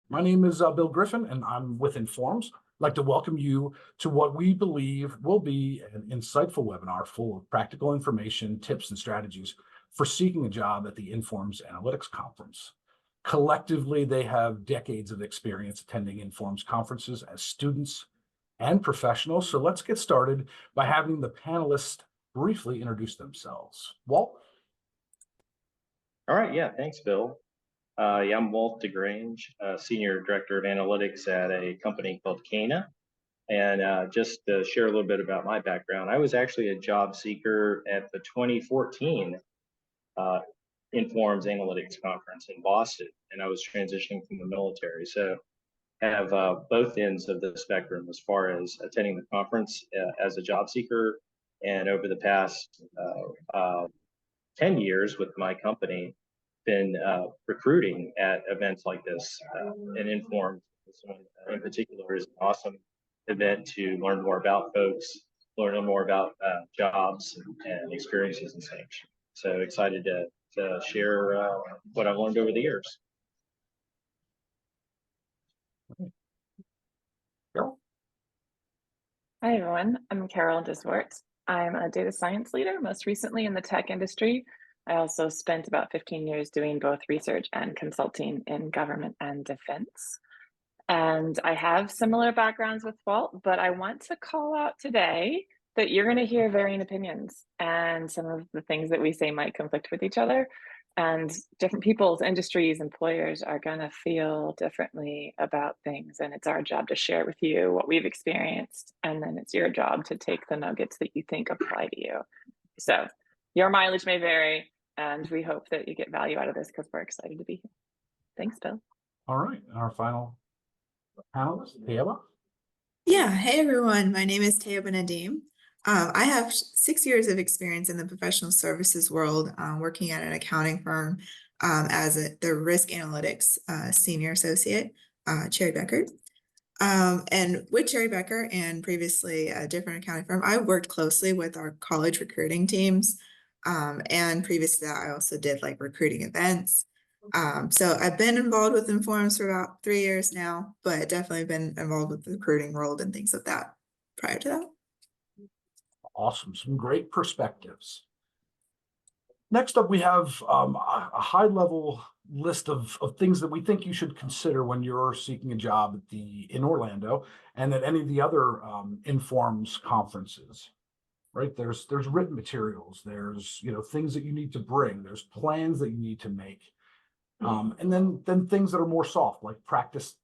My name is Bill Griffin, and I'm with Informs. I'd like to welcome you to what we believe will be an insightful webinar full of practical information, tips, and strategies for seeking a job at the Informs Analytics Conference. Collectively, they have decades of experience attending Informs conferences as students and professionals. So let's get started by having the panelists briefly introduce themselves. Walt? All right, yeah, thanks, Bill. I'm Walt DeGrange, Senior Director of Analytics at a company called Cana. And just to share a little bit about my background, I was actually a job seeker at the 2014 Informs Analytics Conference in Boston, and I was transitioning from the military. So I have both ends of the spectrum as far as attending the conference as a job seeker, and over the past 10 years with my company, been recruiting at events like this. And Informed in particular is an awesome event to learn more about folks, learn more about jobs and experiences and such. So excited to share what I've learned over the years. Carol? Hi, everyone. I'm Carol Diswart. I'm a data science leader, most recently in the tech industry. I also spent about 15 years doing both research and consulting in government and defense. And I have similar backgrounds with Walt, but I want to call out today that you're going to hear varying opinions, and some of the things that we say might conflict with each other. And different people's industries, employers are going to feel differently about things. And it's our job to share with you what we've experienced. And then it's your job to take the nuggets that you think apply to you. So your mileage may vary, and we hope that you get value out of this because we're excited to be here. Thanks, Bill. All right, our final panelist, Tayeba. Yeah, hey everyone, my name is Tayeba Nadim. I have 6 years of experience in the professional services world, working at an accounting firm as the risk analytics senior associate, Cherry Becker. And with Cherry Becker and previously a different accounting firm, I worked closely with our college recruiting teams. And previous to that, I also did like recruiting events. So I've been involved with Informs for about 3 years now, but definitely been involved with the recruiting world and things like that prior to that. Awesome, some great perspectives. Next up, we have a high-level list of things that we think you should consider when you're seeking a job in Orlando and at any of the other Informs conferences. Right, there's written materials, there's things that you need to bring, there's plans that you need to make, and then things that are more soft, like practice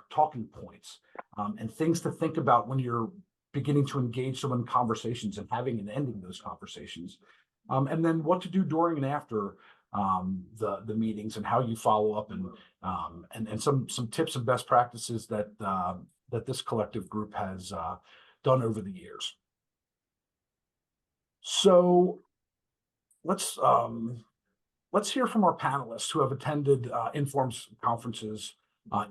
talking points, and things to think about when you're beginning to engage someone in conversations and having and ending those conversations, and then what to do during and after the meetings and how you follow up, and some tips and best practices that this collective group has done over the years. So let's hear from our panelists who have attended Informs conferences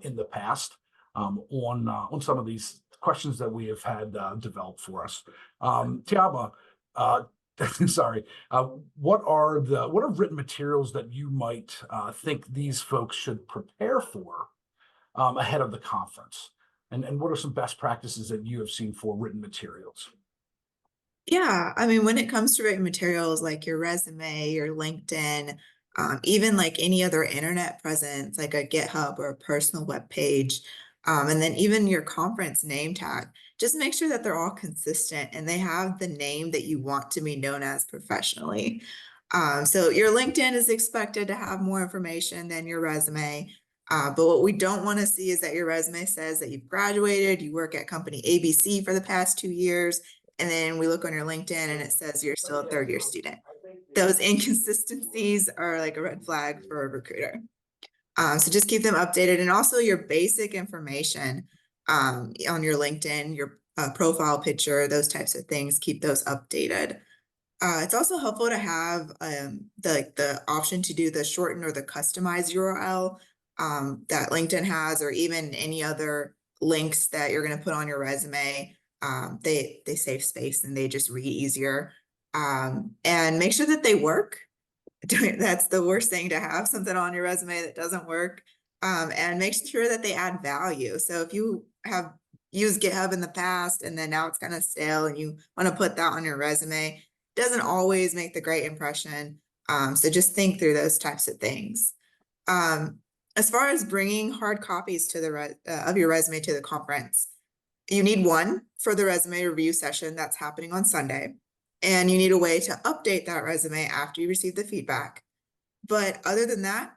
in the past on some of these questions that we have had developed for us. Tayeba, sorry, what are written materials that you might think these folks should prepare for ahead of the conference? And what are some best practices that you have seen for written materials? Yeah, I mean, when it comes to written materials like your resume, your LinkedIn, even like any other internet presence, like a GitHub or a personal web page, and then even your conference name tag, just make sure that they're all consistent and they have the name that you want to be known as professionally. So your LinkedIn is expected to have more information than your resume. But what we don't want to see is that your resume says that you've graduated, you work at company ABC for the past 2 years, and then we look on your LinkedIn and it says you're still a third-year student. Those inconsistencies are like a red flag for a recruiter. So just keep them updated, and also your basic information on your LinkedIn, your profile picture, those types of things, keep those updated. It's also helpful to have the option to do the shorten or the customized URL that LinkedIn has, or even any other links that you're going to put on your resume. They save space and they just read easier. And make sure that they work. That's the worst thing, to have something on your resume that doesn't work. and make sure that they add value. So if you have used GitHub in the past and then now it's kind of stale and you want to put that on your resume, it doesn't always make the great impression. So just think through those types of things. As far as bringing hard copies to the of your resume to the conference, you need one for the resume review session that's happening on Sunday, and you need a way to update that resume after you receive the feedback. But other than that,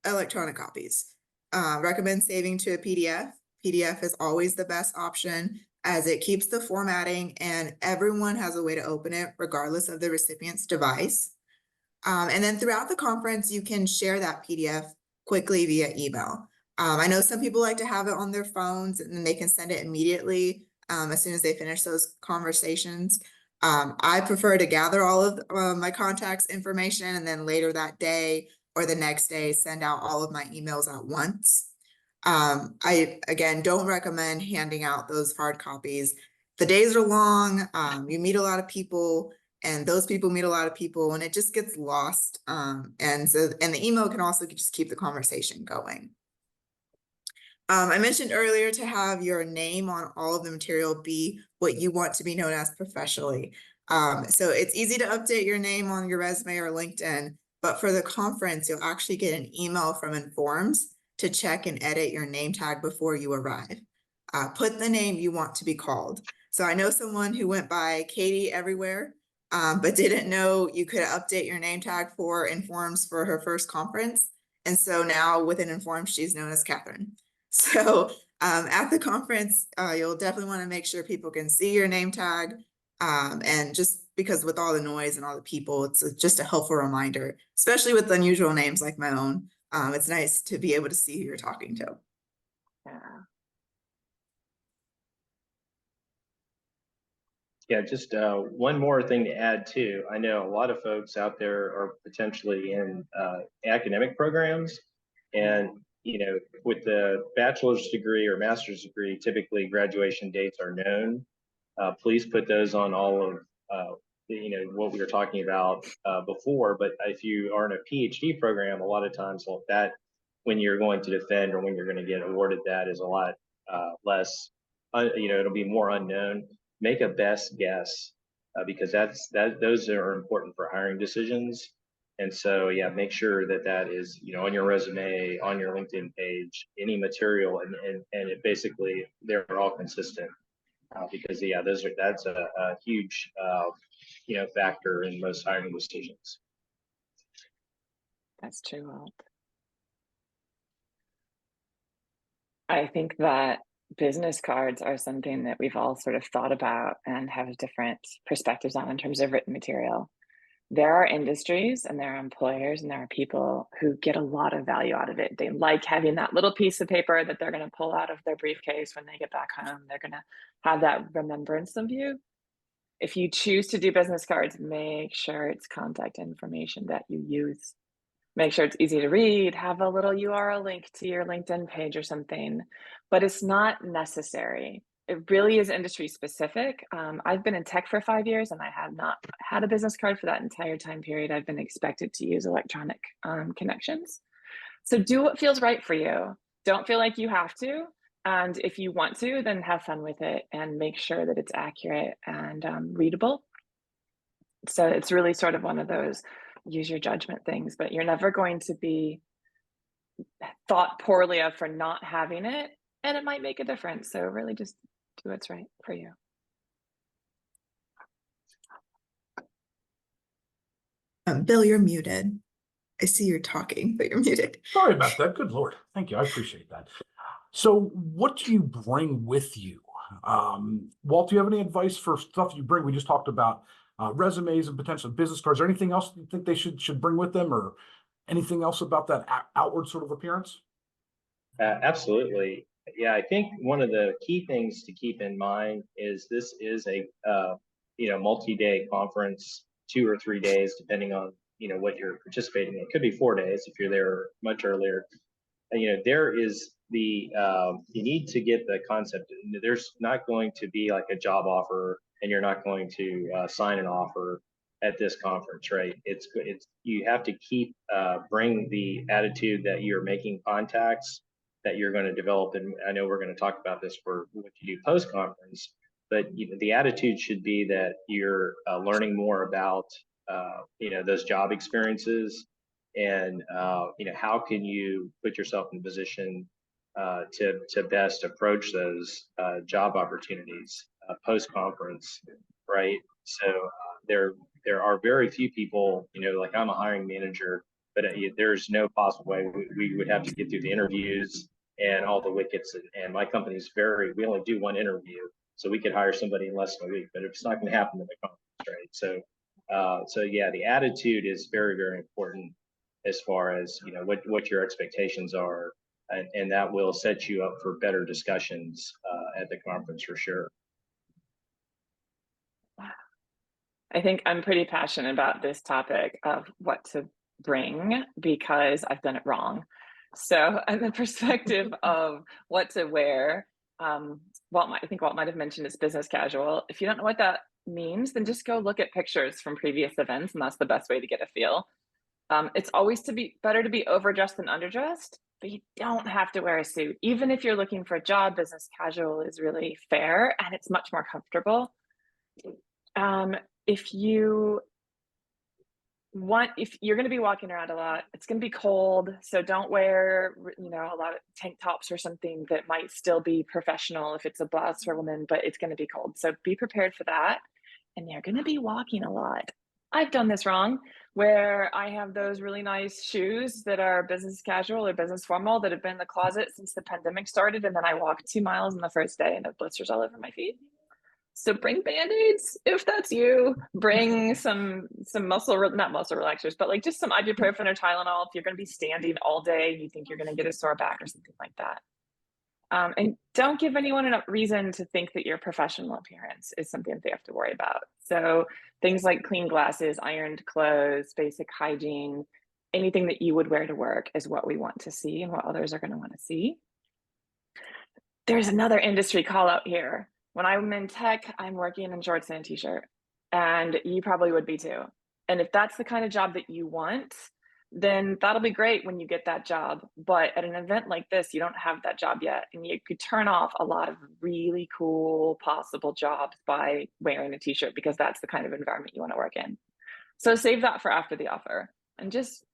electronic copies. Recommend saving to a PDF. PDF is always the best option as it keeps the formatting and everyone has a way to open it regardless of the recipient's device. And then throughout the conference, you can share that PDF quickly via email. I know some people like to have it on their phones and then they can send it immediately as soon as they finish those conversations. I prefer to gather all of my contacts information and then later that day or the next day send out all of my emails at once. I, again, don't recommend handing out those hard copies. The days are long, you meet a lot of people, and those people meet a lot of people, and it just gets lost. And the email can also just keep the conversation going. I mentioned earlier to have your name on all of the material be what you want to be known as professionally. So it's easy to update your name on your resume or LinkedIn, but for the conference, you'll actually get an email from Informs to check and edit your name tag before you arrive. Put the name you want to be called. So I know someone who went by Katie everywhere, but didn't know you could update your name tag for Informs for her first conference. And so now within Informs, she's known as Catherine. So at the conference, you'll definitely want to make sure people can see your name tag. And just because with all the noise and all the people, it's just a helpful reminder, especially with unusual names like my own. It's nice to be able to see who you're talking to. Yeah. Yeah, just one more thing to add too. I know a lot of folks out there are potentially in academic programs, and with the bachelor's degree or master's degree, typically graduation dates are known. Please put those on all of what we were talking about before. But if you are in a PhD program, a lot of times that when you're going to defend or when you're going to get awarded, that is a lot less. It'll be more unknown. Make a best guess because those are important for hiring decisions. And so, yeah, make sure that is, on your resume, on your LinkedIn page, any material, and it basically they're all consistent because yeah, that's a huge factor in most hiring decisions. That's true, Walt. I think that business cards are something that we've all sort of thought about and have different perspectives on in terms of written material. There are industries and there are employers and there are people who get a lot of value out of it. They like having that little piece of paper that they're going to pull out of their briefcase when they get back home. They're going to have that remembrance of you. If you choose to do business cards, make sure it's contact information that you use. Make sure it's easy to read, have a little URL link to your LinkedIn page or something, but it's not necessary. It really is industry specific. I've been in tech for 5 years and I have not had a business card for that entire time period. I've been expected to use electronic connections. So do what feels right for you. Don't feel like you have to. And if you want to, then have fun with it and make sure that it's accurate and readable. So it's really sort of one of those use your judgment things, but you're never going to be thought poorly of for not having it, and it might make a difference. So really just do what's right for you. Bill, you're muted. I see you're talking, but you're muted. Sorry about that. Good Lord. Thank you. I appreciate that. So what do you bring with you? Walt, do you have any advice for stuff you bring? We just talked about resumes and potential business cards. Is there anything else you think they should bring with them, or anything else about that outward sort of appearance? Absolutely. Yeah, I think one of the key things to keep in mind is this is a multi-day conference, 2 or 3 days, depending on what you're participating in. It could be 4 days if you're there much earlier. And, there is the you need to get the concept. There's not going to be like a job offer, and you're not going to sign an offer at this conference, right? It's you have to keep bring the attitude that you're making contacts, that you're going to develop, and I know we're going to talk about this for what you do post conference, but the attitude should be that you're learning more about those job experiences, and how can you put yourself in a position to best approach those job opportunities post conference, right? So there are very few people, like I'm a hiring manager, but there's no possible way we would have to get through the interviews and all the wickets. And my company's we only do one interview, so we could hire somebody in less than a week, but it's not going to happen in the conference, right? So yeah, the attitude is very, very important as far as, what your expectations are. And that will set you up for better discussions at the conference for sure. I think I'm pretty passionate about this topic of what to bring because I've done it wrong. So, and the perspective of what to wear, I think Walt might have mentioned it's business casual. If you don't know what that means, then just go look at pictures from previous events, and that's the best way to get a feel. It's always better to be overdressed than underdressed, but you don't have to wear a suit. Even if you're looking for a job, business casual is really fair and it's much more comfortable. If you're going to be walking around a lot, it's going to be cold. So don't wear, a lot of tank tops or something that might still be professional if it's a blouse for a woman, but it's going to be cold. So be prepared for that. And you're going to be walking a lot. I've done this wrong, where I have those really nice shoes that are business casual or business formal that have been in the closet since the pandemic started. And then I walked 2 miles on the first day and have blisters all over my feet. So bring Band-Aids if that's you. Bring some not muscle relaxers, but like just some ibuprofen or Tylenol if you're going to be standing all day and you think you're going to get a sore back or something like that. And don't give anyone a reason to think that your professional appearance is something they have to worry about. So things like clean glasses, ironed clothes, basic hygiene, anything that you would wear to work is what we want to see and what others are going to want to see. There's another industry call out here. When I'm in tech, I'm working in shorts and a t-shirt, and you probably would be too. And if that's the kind of job that you want, then that'll be great when you get that job. But at an event like this, you don't have that job yet, and you could turn off a lot of really cool possible jobs by wearing a t-shirt because that's the kind of environment you want to work in. So save that for after the offer, and just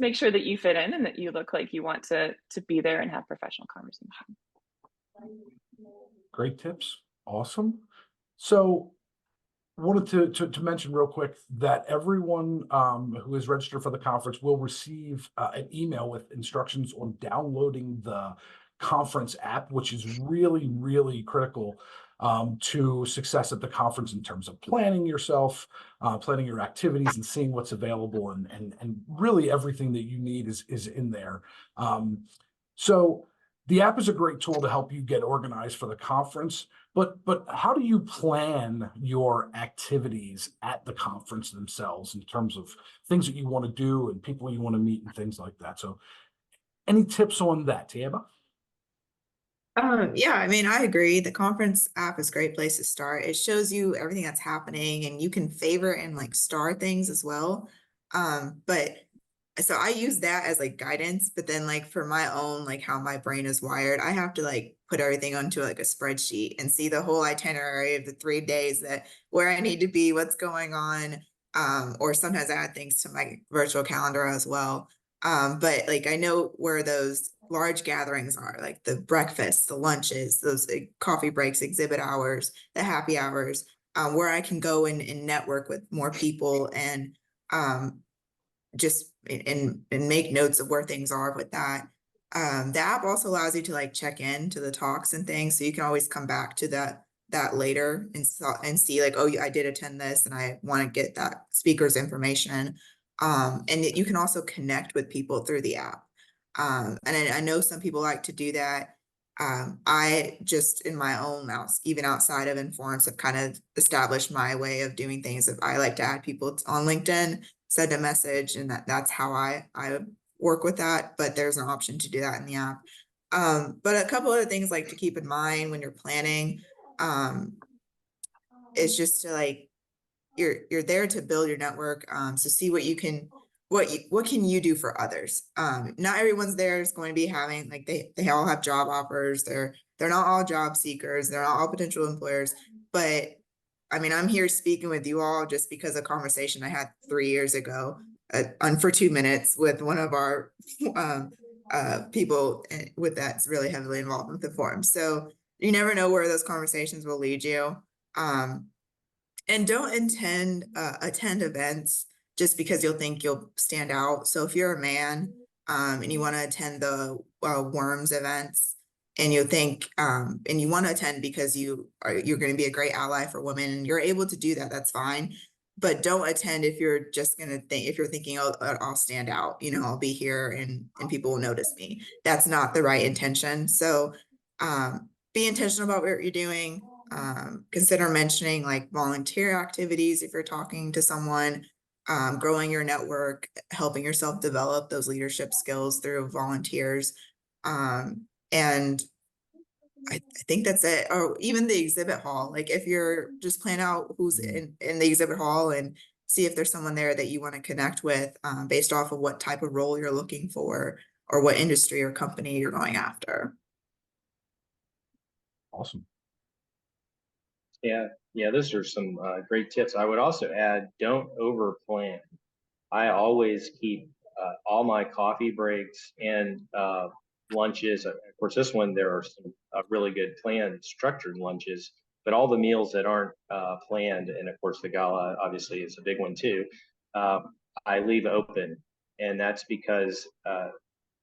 make sure that you fit in and that you look like you want to be there and have professional conversation. Great tips. Awesome. So wanted to mention real quick that everyone who is registered for the conference will receive an email with instructions on downloading the conference app, which is really, really critical to success at the conference in terms of planning yourself, planning your activities and seeing what's available, and really everything that you need is in there. So the app is a great tool to help you get organized for the conference, but how do you plan your activities at the conference themselves in terms of things that you want to do and people you want to meet and things like that? So any tips on that, Tieba? Yeah, I mean, I agree. The conference app is a great place to start. It shows you everything that's happening and you can favorite and like star things as well. But so I use that as like guidance, but then like for my own, like how my brain is wired, I have to like put everything onto like a spreadsheet and see the whole itinerary of the 3 days where I need to be, what's going on. Or sometimes I add things to my virtual calendar as well. But like I know where those large gatherings are, like the breakfasts, the lunches, those coffee breaks, exhibit hours, the happy hours, where I can go and network with more people and just and make notes of where things are with that. The app also allows you to like check in to the talks and things, so you can always come back to that later and see like, oh, I did attend this and I want to get that speaker's information. And you can also connect with people through the app. And I know some people like to do that. I just in my own house, even outside of Informs, have kind of established my way of doing things. If I like to add people on LinkedIn, send a message, and that's how I work with that. But there's an option to do that in the app. But a couple other things like to keep in mind when you're planning is just to like, you're there to build your network. So see what you can, what can you do for others? Not everyone's there is going to be having, like, they all have job offers. They're not all job seekers. They're not all potential employers, but I mean, I'm here speaking with you all just because of a conversation I had 3 years ago, for 2 minutes with one of our people with that's really heavily involved with the forum. So you never know where those conversations will lead you. And don't attend events just because you'll think you'll stand out. So if you're a man, and you want to attend the Worms events, and you think, and you want to attend because you're going to be a great ally for women, and you're able to do that, that's fine. But don't attend if you're just going to think, if you're thinking, oh, I'll stand out, I'll be here and people will notice me. That's not the right intention. So, be intentional about what you're doing. Consider mentioning like volunteer activities if you're talking to someone, growing your network, helping yourself develop those leadership skills through volunteers. And I think that's it. Or even the exhibit hall. Like if you're just plan out who's in the exhibit hall and see if there's someone there that you want to connect with, based off of what type of role you're looking for or what industry or company you're going after. Awesome. Yeah, those are some great tips. I would also add, don't over plan. I always keep all my coffee breaks and lunches. Of course, this one, there are some really good planned, structured lunches, but all the meals that aren't planned, and of course the gala obviously is a big one too, I leave open. And that's because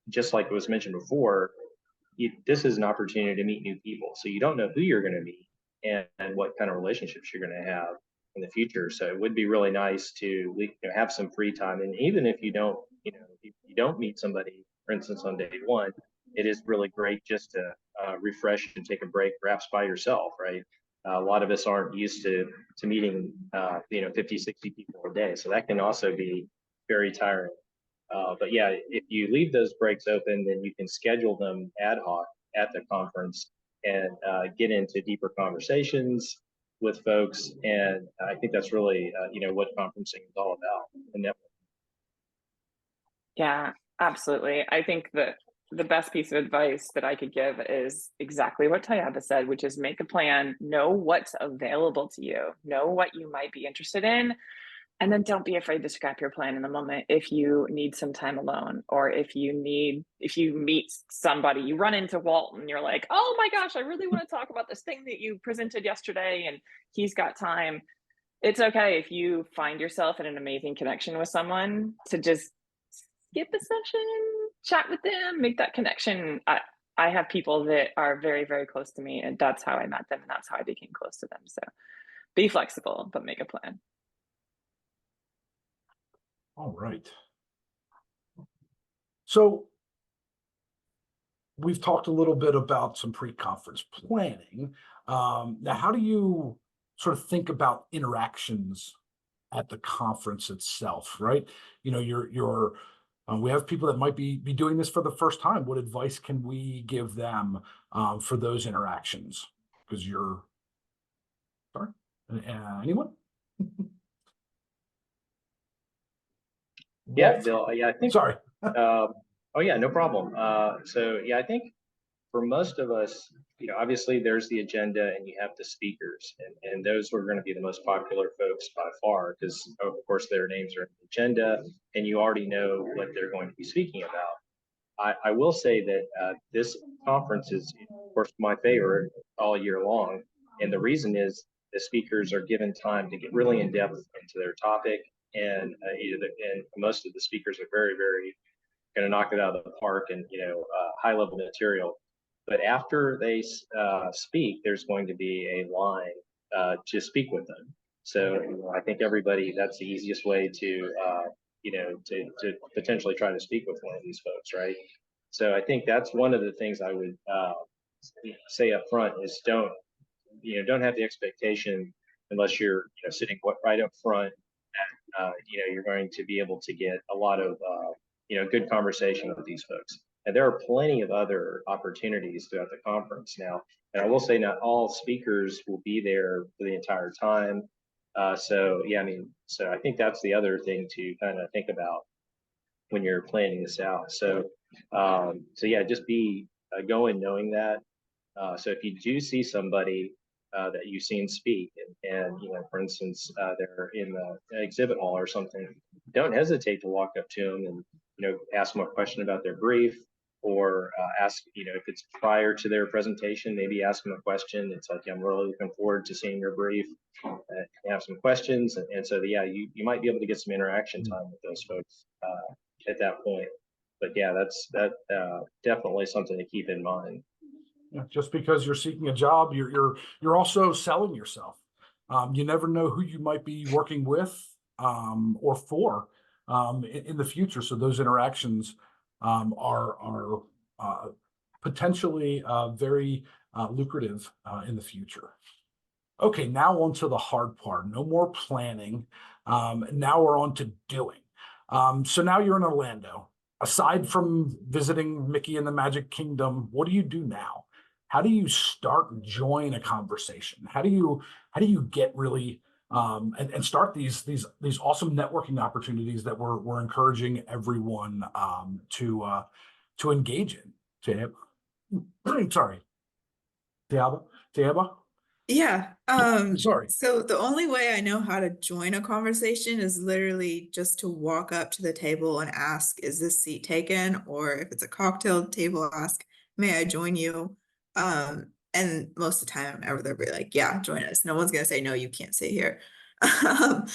just like it was mentioned before, this is an opportunity to meet new people. So you don't know who you're going to meet and what kind of relationships you're going to have in the future. So it would be really nice to have some free time. And even if you don't, if you don't meet somebody, for instance, on day one, it is really great just to refresh and take a break, perhaps by yourself, right? A lot of us aren't used to meeting, 50, 60 people a day. So that can also be very tiring. But yeah, if you leave those breaks open, then you can schedule them ad hoc at the conference and get into deeper conversations with folks. And I think that's really, what conferencing is all about. The network. Yeah, absolutely. I think that the best piece of advice that I could give is exactly what Tayaba said, which is make a plan, know what's available to you, know what you might be interested in, and then don't be afraid to scrap your plan in the moment if you need some time alone, or if you meet somebody, you run into Walt and you're like, oh my gosh, I really want to talk about this thing that you presented yesterday, and he's got time. It's okay if you find yourself in an amazing connection with someone to just skip a session, chat with them, make that connection. I have people that are very, very close to me, and that's how I met them, and that's how I became close to them. So be flexible, but make a plan. All right. So we've talked a little bit about some pre-conference planning. Now, how do you sort of think about interactions at the conference itself, right? We have people that might be doing this for the first time. What advice can we give them for those interactions? Because sorry, anyone? Yeah, Bill. Yeah, I think. Sorry. Oh yeah, no problem. So yeah, I think for most of us, obviously there's the agenda and you have the speakers, and those are going to be the most popular folks by far because of course their names are in the agenda and you already know what they're going to be speaking about. I will say that this conference is, of course, my favorite all year long, and the reason is the speakers are given time to get really in depth into their topic, and most of the speakers are very, very going to knock it out of the park and high level material. But after they speak, there's going to be a line to speak with them. So I think everybody, that's the easiest way to to potentially try to speak with one of these folks, right? So I think that's one of the things I would say up front is don't have the expectation unless you're sitting right up front that you're going to be able to get a lot of good conversation with these folks. And there are plenty of other opportunities throughout the conference now. And I will say not all speakers will be there for the entire time. So yeah, I mean, so I think that's the other thing to kind of think about when you're planning this out. So yeah, just be going knowing that. So if you do see somebody that you've seen speak, and you know, for instance, they're in the exhibit hall or something, don't hesitate to walk up to them and you know ask them a question about their brief, or ask, you know, if it's prior to their presentation, maybe ask them a question. It's like, I'm really looking forward to seeing your brief. Have some questions, and so yeah, you might be able to get some interaction time with those folks at that point. But yeah, that's definitely something to keep in mind. Yeah, just because you're seeking a job, you're also selling yourself. You never know who you might be working with or for in the future. So those interactions are potentially very lucrative in the future. Okay, now on to the hard part. No more planning. Now we're on to doing. So now you're in Orlando. Aside from visiting Mickey and the Magic Kingdom, what do you do now? How do you start and join a conversation? How do you get really and start these awesome networking opportunities that we're encouraging everyone to engage in? Sorry, Tiaba? Yeah. Sorry. So the only way I know how to join a conversation is literally just to walk up to the table and ask, is this seat taken? Or if it's a cocktail table, ask, may I join you? And most of the time, they'll be like, yeah, join us. No one's gonna say, no, you can't sit here. Um,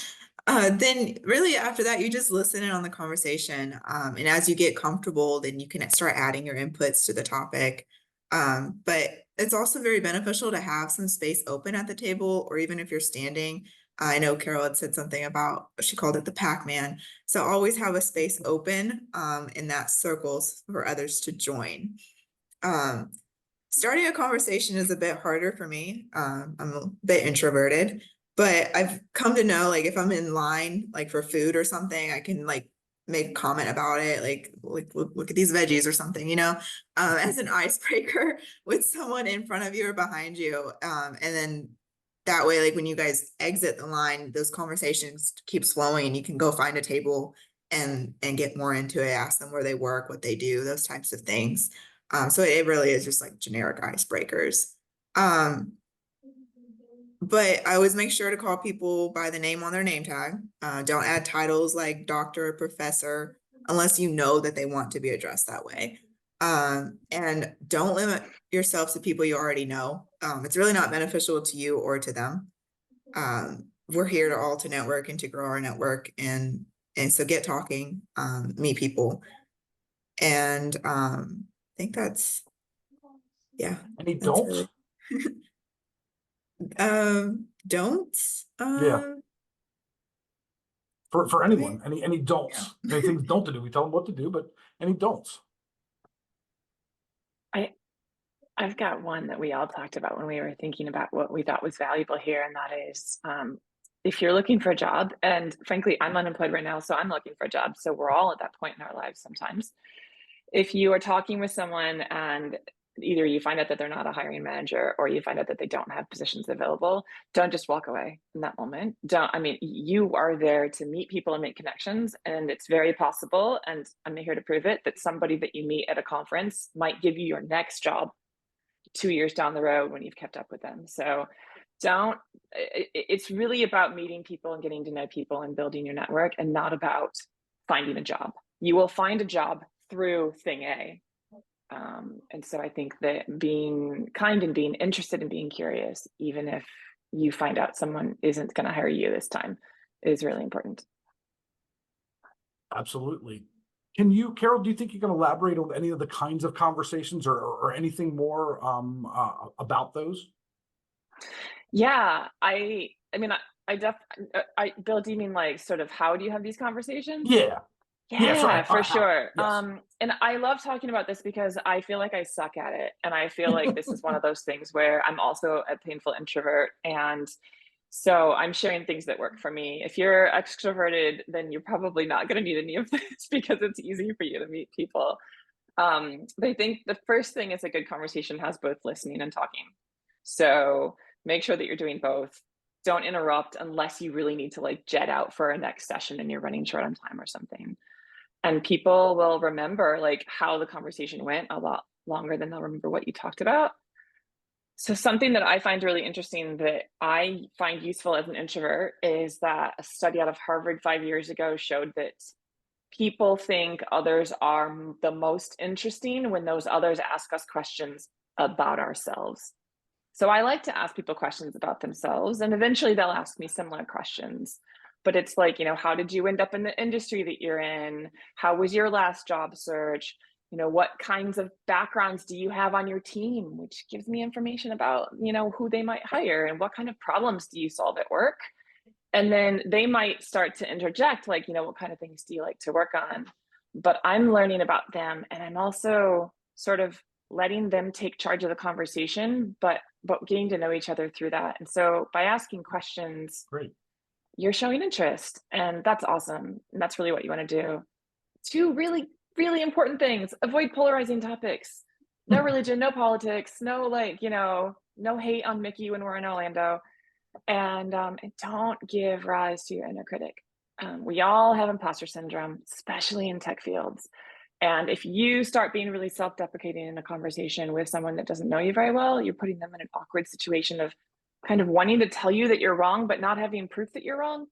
then really after that, you just listen in on the conversation. And as you get comfortable, then you can start adding your inputs to the topic. But it's also very beneficial to have some space open at the table, or even if you're standing. I know Carol had said something about, she called it the Pac-Man. So always have a space open in that circles for others to join. Starting a conversation is a bit harder for me. I'm a bit introverted, but I've come to know, like, if I'm in line, like for food or something, I can like make a comment about it, like look at these veggies or something, you know, as an icebreaker with someone in front of you or behind you. And then that way, like when you guys exit the line, those conversations keep flowing and you can go find a table and get more into it, ask them where they work, what they do, those types of things. So it really is just like generic icebreakers. But I always make sure to call people by the name on their name tag. Don't add titles like doctor or professor unless you know that they want to be addressed that way. And don't limit yourself to people you already know. It's really not beneficial to you or to them. We're here to all to network and to grow our network, and so get talking, meet people. And I think that's, yeah. Any That's don'ts? really don't Yeah. For anyone, okay. any don'ts, any things don't to do. We tell them what to do, but any don'ts. I've got one that we all talked about when we were thinking about what we thought was valuable here, and that is if you're looking for a job, and frankly, I'm unemployed right now, so I'm looking for a job. So we're all at that point in our lives sometimes. If you are talking with someone and either you find out that they're not a hiring manager or you find out that they don't have positions available, don't just walk away in that moment. You are there to meet people and make connections, and it's very possible, and I'm here to prove it, that somebody that you meet at a conference might give you your next job 2 years down the road when you've kept up with them. So it's really about meeting people and getting to know people and building your network, and not about finding a job. You will find a job through thing A. And so I think that being kind and being interested and being curious, even if you find out someone isn't going to hire you this time, is really important. Absolutely. Carol, do you think you can elaborate on any of the kinds of conversations or anything more about those? Yeah, Bill, do you mean like sort of how do you have these conversations? Yeah. Yeah, sorry. Yeah, for sure. Yes. And I love talking about this because I feel like I suck at it. And I feel like this is one of those things where I'm also a painful introvert. And so I'm sharing things that work for me. If you're extroverted, then you're probably not going to need any of this because it's easy for you to meet people. But I think the first thing is a good conversation has both listening and talking. So make sure that you're doing both. don't interrupt unless you really need to like jet out for a next session and you're running short on time or something. And people will remember like how the conversation went a lot longer than they'll remember what you talked about. So something that I find really interesting that I find useful as an introvert is that a study out of Harvard 5 years ago showed that people think others are the most interesting when those others ask us questions about ourselves. So I like to ask people questions about themselves, and eventually they'll ask me similar questions. But it's like, how did you end up in the industry that you're in? How was your last job search? What kinds of backgrounds do you have on your team, which gives me information about, who they might hire and what kind of problems do you solve at work? And then they might start to interject, like, what kind of things do you like to work on? But I'm learning about them, and I'm also sort of letting them take charge of the conversation, but getting to know each other through that. And so by asking questions, Great. you're showing interest, and that's awesome. And that's really what you want to do. Two really, really important things: avoid polarizing topics. No religion, no politics, no no hate on Mickey when we're in Orlando. And don't give rise to your inner critic. We all have imposter syndrome, especially in tech fields. And if you start being really self-deprecating in a conversation with someone that doesn't know you very well, you're putting them in an awkward situation of kind of wanting to tell you that you're wrong, but not having proof that you're wrong.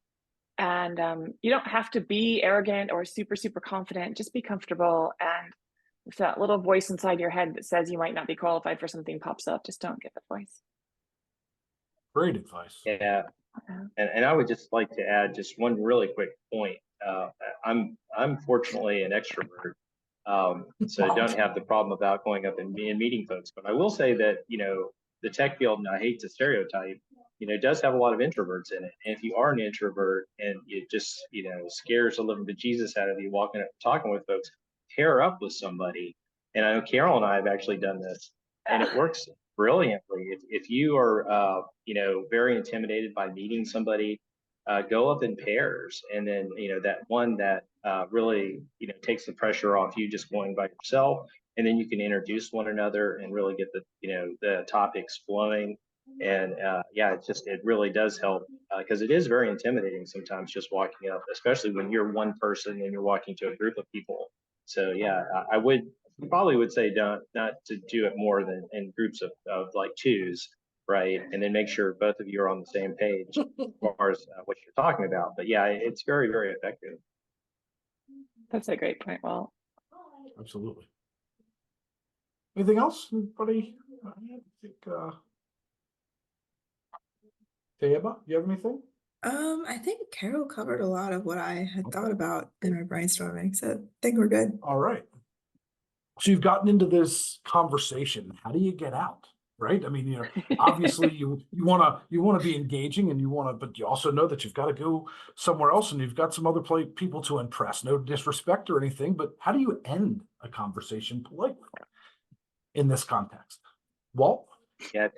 And you don't have to be arrogant or super, super confident. Just be comfortable. And if that little voice inside your head that says you might not be qualified for something pops up, just don't get that voice. Great advice. Yeah. And I would just like to add just one really quick point. I'm fortunately an extrovert, so I don't have the problem about going up and meeting folks. But I will say that the tech field, and I hate to stereotype, does have a lot of introverts in it. And if you are an introvert and it just scares the living bejesus out of you walking up talking with folks, pair up with somebody. And I know Carol and I have actually done this, and it works brilliantly. If you are very intimidated by meeting somebody, go up in pairs, and then that one that really takes the pressure off you just going by yourself, and then you can introduce one another and really get the topics flowing. And it really does help, because it is very intimidating sometimes just walking up, especially when you're one person and you're walking to a group of people. So yeah, I probably would say not to do it more than in groups of like twos, right? And then make sure both of you are on the same page as far as what you're talking about. But yeah, it's very, very effective. That's a great point, Walt. Absolutely. Anything else? Anybody? I think, Tayeba, you have anything? I think Carol covered a lot of what I had thought about in our brainstorming, so I think we're good. All right. So you've gotten into this conversation. How do you get out? Right? I mean, obviously you want to be engaging, and but you also know that you've got to go somewhere else, and you've got some other people to impress. No disrespect or anything, but how do you end a conversation politely in this context? Walt? Yeah,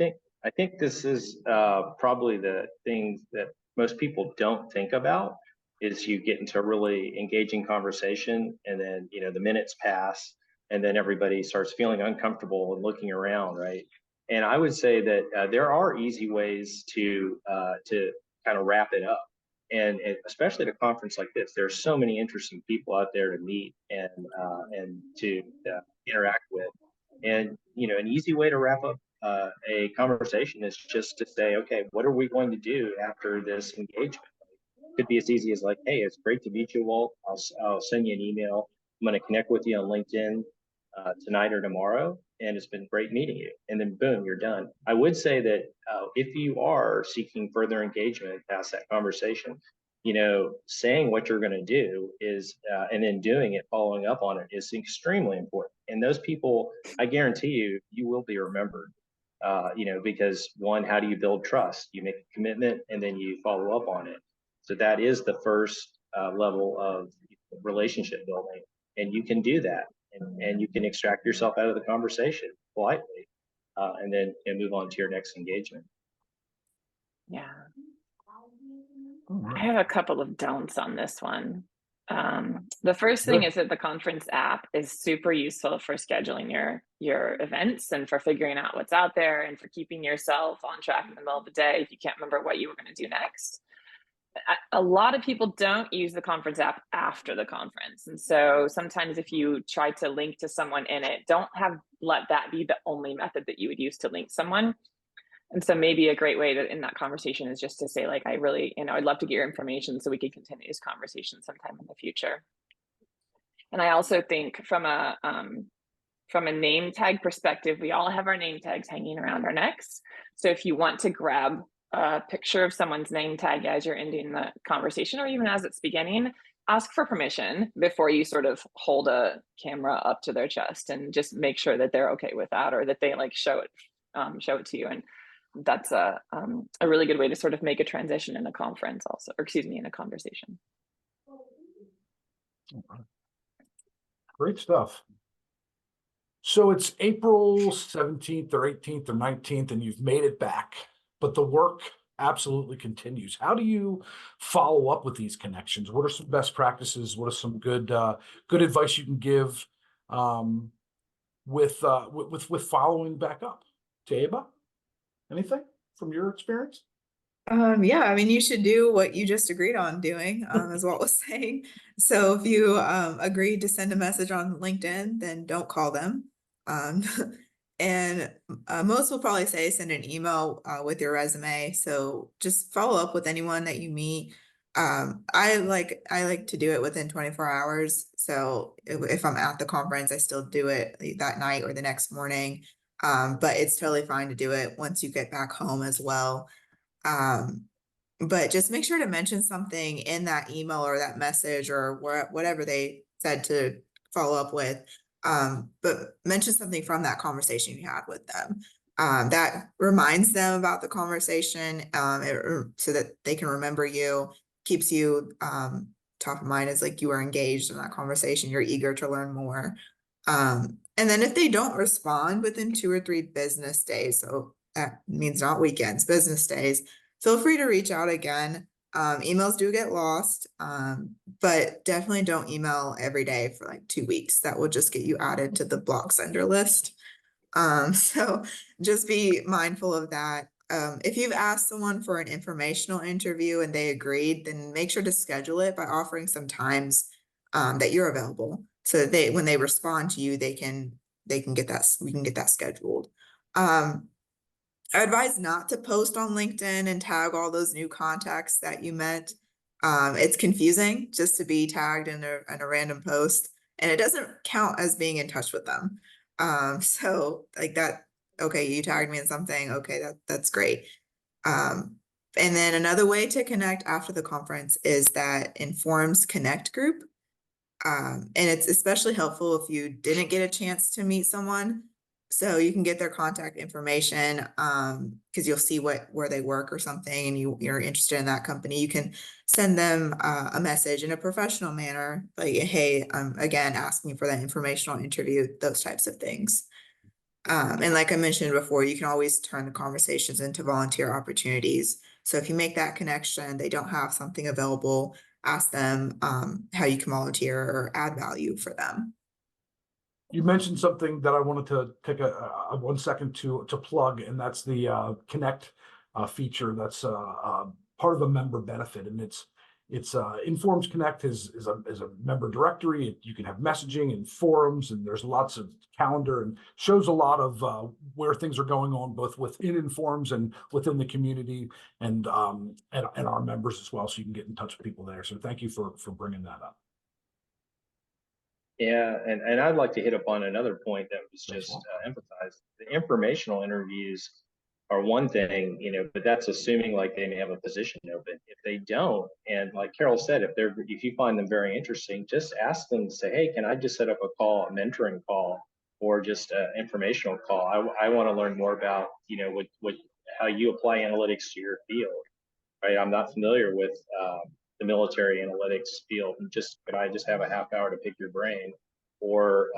I think this is probably the thing that most people don't think about, is you get into a really engaging conversation, and then the minutes pass, and then everybody starts feeling uncomfortable and looking around, right? And I would say that there are easy ways to kind of wrap it up, and especially at a conference like this, there's so many interesting people out there to meet and to interact with. And an easy way to wrap up a conversation is just to say, okay, what are we going to do after this engagement? Could be as easy as like, hey, it's great to meet you, Walt. I'll send you an email. I'm going to connect with you on LinkedIn tonight or tomorrow, and it's been great meeting you. And then boom, you're done. I would say that if you are seeking further engagement past that conversation, saying what you're going to do is, and then doing it, following up on it, is extremely important. And those people, I guarantee you will be remembered. Because one, how do you build trust? You make a commitment and then you follow up on it. So that is the first level of relationship building, and you can do that, and you can extract yourself out of the conversation politely, and then move on to your next engagement. Yeah. I have a couple of don'ts on this one. The first thing Good. is that the conference app is super useful for scheduling your events and for figuring out what's out there and for keeping yourself on track in the middle of the day if you can't remember what you were going to do next. A lot of people don't use the conference app after the conference. And so sometimes if you try to link to someone in it, let that be the only method that you would use to link someone. And so maybe a great way to in that conversation is just to say, like, I really, I'd love to get your information so we could continue this conversation sometime in the future. And I also think from a name tag perspective, we all have our name tags hanging around our necks. So if you want to grab a picture of someone's name tag as you're ending the conversation, or even as it's beginning, ask for permission before you sort of hold a camera up to their chest, and just make sure that they're okay with that, or that they like show it to you. And that's a really good way to sort of make a transition in a conference also, or excuse me, in a conversation. Great stuff. So it's April 17th or 18th or 19th, and you've made it back, but the work absolutely continues. How do you follow up with these connections? What are some best practices? What are some good advice you can give with following back up? Taiba, anything from your experience? Yeah, I mean, you should do what you just agreed on doing, is what was saying. So if you agreed to send a message on LinkedIn, then don't call them. And most will probably say send an email with your resume. So just follow up with anyone that you meet. I like to do it within 24 hours. So if I'm at the conference, I still do it that night or the next morning. But it's totally fine to do it once you get back home as well. But just make sure to mention something in that email or that message or whatever they said to follow up with. But mention something from that conversation you had with them. That reminds them about the conversation, so that they can remember you, keeps you top of mind as like you are engaged in that conversation, you're eager to learn more. And then if they don't respond within 2 or 3 business days, so that means not weekends, business days, feel free to reach out again. Emails do get lost, but definitely don't email every day for like 2 weeks. That will just get you added to the block sender list. So just be mindful of that. If you've asked someone for an informational interview and they agreed, then make sure to schedule it by offering some times that you're available. So that when they respond to you, they can get that, we can get that scheduled. I advise not to post on LinkedIn and tag all those new contacts that you met. It's confusing just to be tagged in a random post, and it doesn't count as being in touch with them. So like that, okay, you tagged me in something, okay, that's great. And then another way to connect after the conference is that Informs Connect group. And it's especially helpful if you didn't get a chance to meet someone. So you can get their contact information, because you'll see where they work or something, and you're interested in that company. You can send them a message in a professional manner, like, hey, I'm again asking for that informational interview, those types of things. And like I mentioned before, you can always turn the conversations into volunteer opportunities. So if you make that connection, they don't have something available, ask them how you can volunteer or add value for them. You mentioned something that I wanted to take a 1 second to plug, and that's the Connect feature. That's part of a member benefit, and it's Informs Connect is a member directory. You can have messaging and forums, and there's lots of calendar, and shows a lot of where things are going on, both within Informs and within the community, and our members as well. So you can get in touch with people there. So thank you for bringing that up. Yeah, and I'd like to hit upon another point that was That's just all. emphasized. The informational interviews are one thing, but that's assuming like they may have a position open. If they don't, and like Carol said, if you find them very interesting, just ask them to say, hey, can I just set up a call, a mentoring call, or just an informational call? I want to learn more about, how you apply analytics to your field, right? I'm not familiar with the military analytics field. Could I just have a half hour to pick your brain, or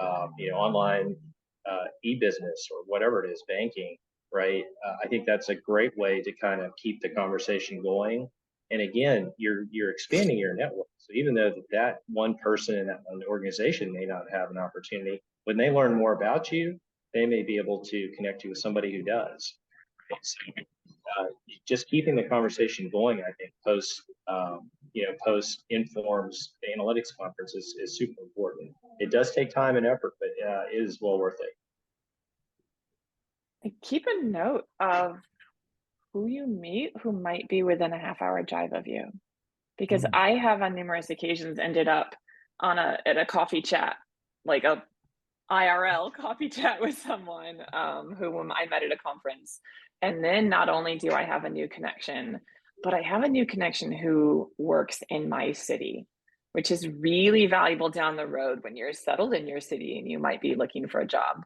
online e-business or whatever it is, banking, right? I think that's a great way to kind of keep the conversation going And again, you're expanding your network. So even though that one person in that one organization may not have an opportunity, when they learn more about you, they may be able to connect you with somebody who does. So, just keeping the conversation going, I think, post Informs Analytics Conference is super important. It does take time and effort, but it is well worth it. Keep a note of who you meet who might be within a half-hour drive of you, because I have on numerous occasions ended up at a coffee chat, like a IRL coffee chat with someone whom I met at a conference. And then not only do I have a new connection, but I have a new connection who works in my city, which is really valuable down the road when you're settled in your city and you might be looking for a job.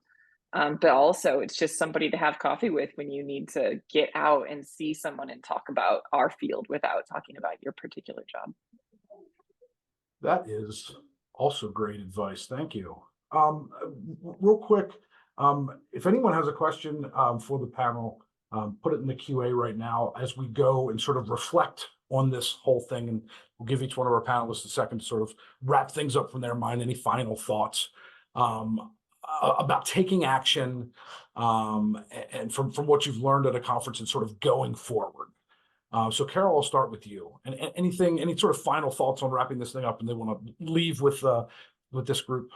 But also, it's just somebody to have coffee with when you need to get out and see someone and talk about our field without talking about your particular job. That is also great advice. Thank you. Real quick, if anyone has a question for the panel, put it in the QA right now as we go and sort of reflect on this whole thing. And we'll give each one of our panelists a second to sort of wrap things up from their mind. Any final thoughts about taking action and from what you've learned at a conference and sort of going forward. So Carol, I'll start with you. And any sort of final thoughts on wrapping this thing up, and they want to leave with this group?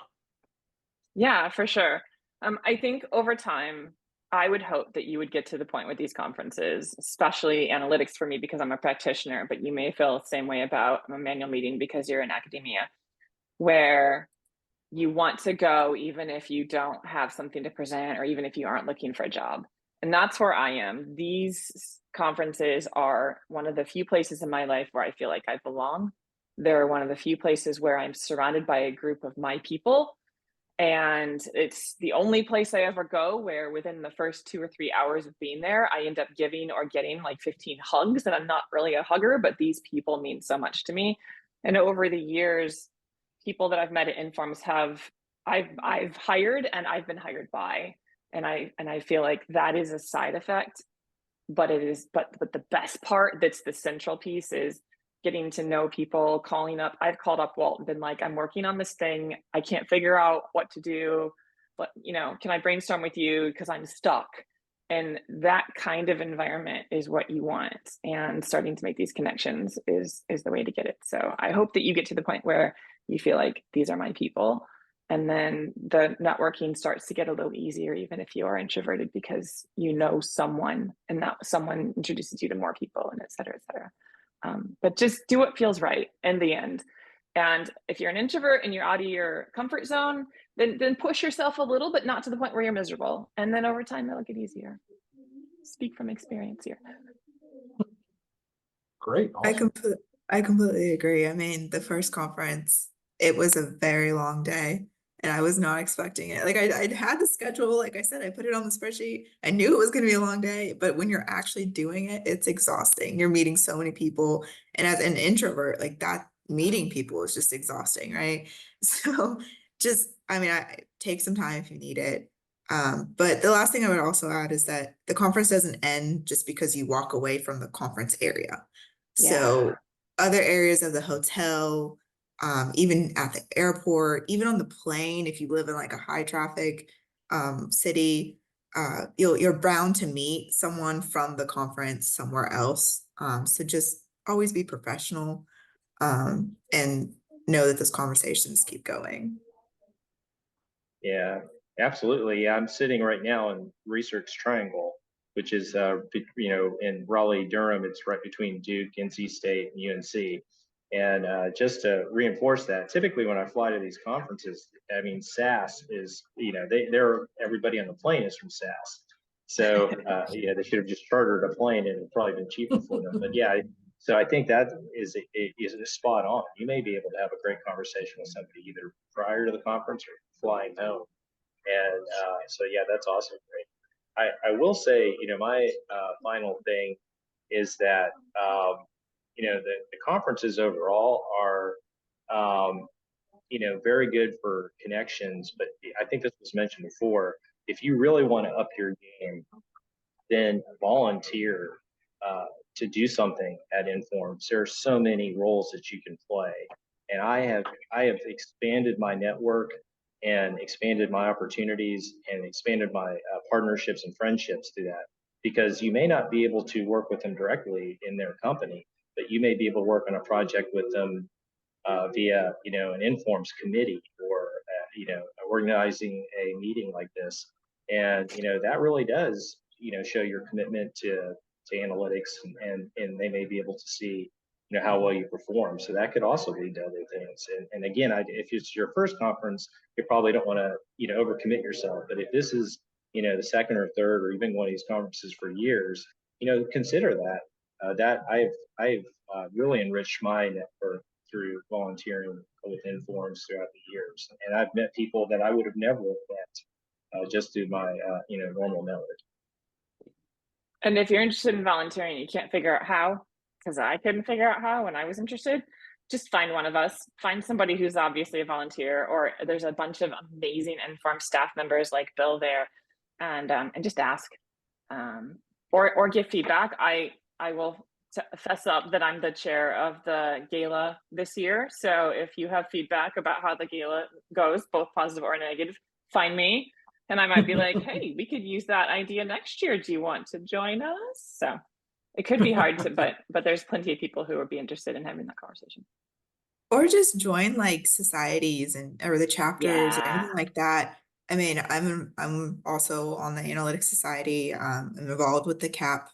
Yeah, for sure. I think over time, I would hope that you would get to the point with these conferences, especially analytics for me because I'm a practitioner, but you may feel the same way about a manual meeting because you're in academia, where you want to go even if you don't have something to present or even if you aren't looking for a job. And that's where I am. These conferences are one of the few places in my life where I feel like I belong. They're one of the few places where I'm surrounded by a group of my people. And it's the only place I ever go where within the first 2 or 3 hours of being there, I end up giving or getting like 15 hugs. And I'm not really a hugger, but these people mean so much to me. And over the years, people that I've met at Informs I've hired and I've been hired by. And I feel like that is a side effect, but the best part, that's the central piece, is getting to know people, calling up. I've called up Walt and been like, I'm working on this thing. I can't figure out what to do, but can I brainstorm with you? Because I'm stuck. And that kind of environment is what you want. And starting to make these connections is the way to get it. So I hope that you get to the point where you feel like these are my people. And then the networking starts to get a little easier, even if you are introverted, because you know someone and that someone introduces you to more people, and et cetera, et cetera. But just do what feels right in the end. And if you're an introvert and you're out of your comfort zone, then push yourself a little, but not to the point where you're miserable. And then over time, that'll get easier. Speak from experience here. Great. Awesome. I completely agree. I mean, the first conference, it was a very long day and I was not expecting it. Like I'd had the schedule, like I said, I put it on the spreadsheet. I knew it was going to be a long day, but when you're actually doing it, it's exhausting. You're meeting so many people. And as an introvert, like that meeting people is just exhausting, right? So I take some time if you need it. But the last thing I would also add is that the conference doesn't end just because you walk away from the conference area. So other areas of the hotel, even at the airport, even on the plane, if you live in like a high traffic city, you're bound to meet someone from the conference somewhere else. So just always be professional and know that those conversations keep going. Yeah, absolutely. I'm sitting right now in Research Triangle, which is in Raleigh-Durham. It's right between Duke, NC State, and UNC. And just to reinforce that, typically when I fly to these conferences, I mean, SAS is, they're everybody on the plane is from SAS. So they should have just chartered a plane and it'd probably been cheaper for them. But yeah, so I think that is spot on. You may be able to have a great conversation with somebody either prior to the conference or flying home. And so yeah, that's awesome. Great. I will say, my final thing is that the conferences overall are very good for connections, but I think this was mentioned before. If you really want to up your game, then volunteer to do something at Informs. There are so many roles that you can play, and I have expanded my network and expanded my opportunities and expanded my partnerships and friendships through that. Because you may not be able to work with them directly in their company, but you may be able to work on a project with them via, an Informs committee or, organizing a meeting like this. And, that really does, show your commitment to analytics, and they may be able to see, how well you perform. So that could also lead to other things. And again, if it's your first conference, you probably don't want to, overcommit yourself. But if this is, the second or third, or even one of these conferences for years, consider that. That I've really enriched my network through volunteering with Informs throughout the years, and I've met people that I would have never met just through my normal network. And if you're interested in volunteering, you can't figure out how, because I couldn't figure out how when I was interested, just find one of us, find somebody who's obviously a volunteer, or there's a bunch of amazing Inform staff members like Bill there, and just ask, or give feedback. I will fess up that I'm the chair of the gala this year. So if you have feedback about how the gala goes, both positive or negative, find me. And I might be like, hey, we could use that idea next year. Do you want to join us? So it could be hard to, but there's plenty of people who would be interested in having that conversation. Or just join like societies or the chapters or Yeah. anything like that. I mean, I'm also on the Analytics Society. I'm involved with the CAP,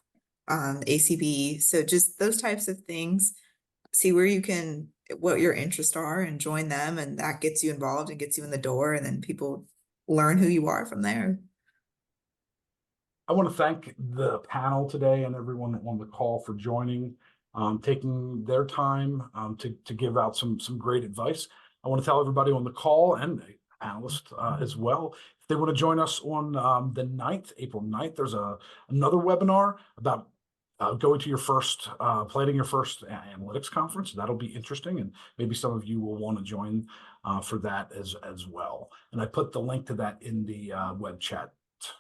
ACB. So just those types of things. See what your interests are and join them, and that gets you involved and gets you in the door, and then people learn who you are from there. I want to thank the panel today and everyone on the call for joining, taking their time to give out some great advice. I want to tell everybody on the call and the panelists as well, if they want to join us on the 9th, April 9th, there's another webinar about going to your first, planning your first analytics conference. That'll be interesting, and maybe some of you will want to join for that as well. And I put the link to that in the web chat,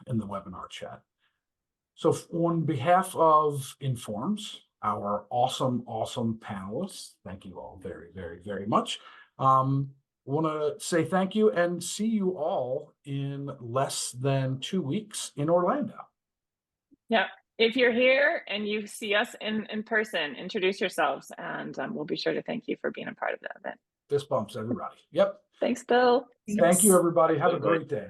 in the webinar chat. So on behalf of Informs, our awesome panelists, thank you all very, very, very much. Want to say thank you and see you all in less than 2 weeks in Orlando. Yeah. If you're here and you see us in person, introduce yourselves, and we'll be sure to thank you for being a part of that event. Fist bumps, everybody. Yep. Thanks, Bill. Thank you, everybody. Have a great day.